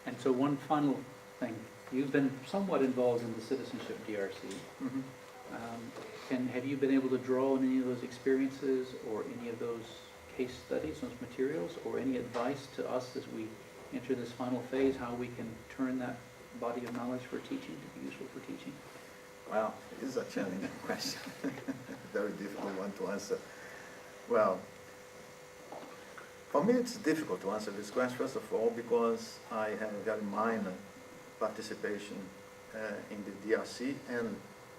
And so one final thing, you've been somewhat involved in the citizenship DRC. Mm-hmm. Have you been able to draw on any of those experiences or any of those case studies, those materials, or any advice to us as we enter this final phase, how we can turn that body of knowledge for teaching to be useful for teaching? Well, it is a challenging question. Very difficult one to answer. Well, for me it's difficult to answer this question, first of all, because I have a very minor participation in the DRC, and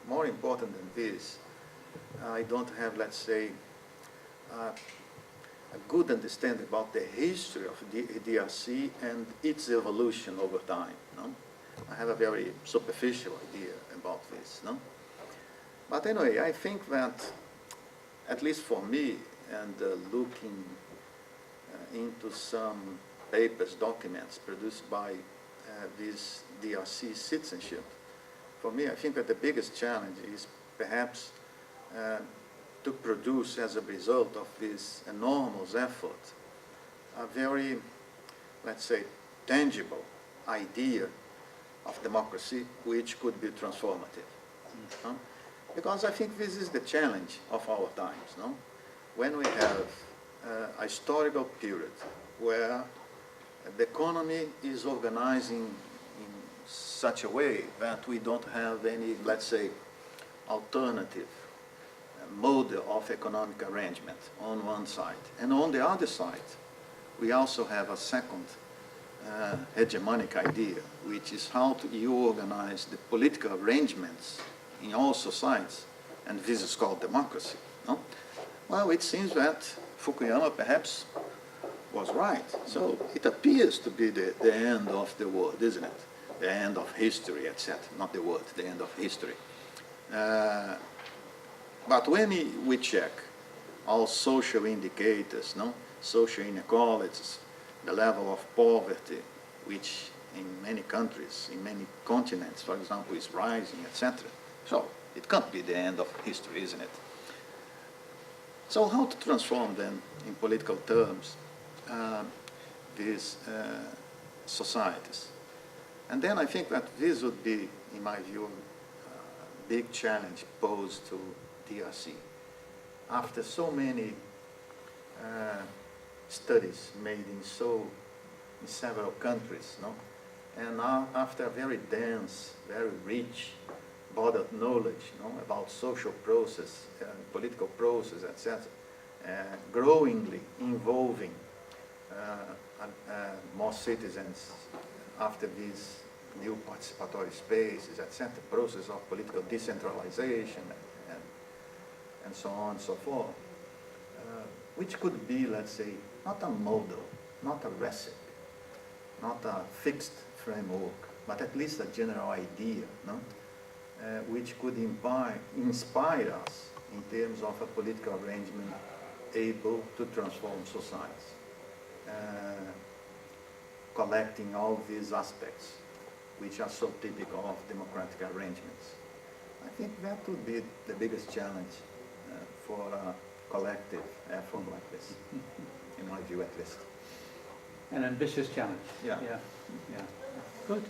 more important than this, I don't have, let's say, a good understanding about the history of the DRC and its evolution over time. No? I have a very superficial idea about this. No? But anyway, I think that, at least for me, and looking into some papers, documents produced by this DRC citizenship, for me, I think that the biggest challenge is perhaps to produce, as a result of this enormous effort, a very, let's say, tangible idea of democracy which could be transformative. No? Because I think this is the challenge of our times. No? When we have a historical period where the economy is organizing in such a way that we don't have any, let's say, alternative mode of economic arrangement on one side. And on the other side, we also have a second hegemonic idea, which is how you organize the political arrangements in all societies, and this is called democracy. No? Well, it seems that Fukuyama perhaps was right. So it appears to be the end of the world, isn't it? The end of history, etc. Not the world, the end of history. But when we check all social indicators, no? Social inequalities, the level of poverty, which in many countries, in many continents, for example, is rising, etc. So it can't be the end of history, isn't it? So how to transform then, in political terms, these societies? And then I think that this would be, in my view, a big challenge posed to DRC. After so many studies made in several countries, no? And after a very dense, very rich body of knowledge, no? About social process, political process, etc., growingly involving more citizens after these new participatory spaces, etc., process of political decentralization, and so on and so forth, which could be, let's say, not a model, not a recipe, not a fixed framework, but at least a general idea, no? Which could inspire us in terms of a political arrangement able to transform societies, collecting all these aspects which are so typical of democratic arrangements. I think that would be the biggest challenge for a collective effort like this, in my view at least. An ambitious challenge. Yeah. Yeah. Yeah. Good.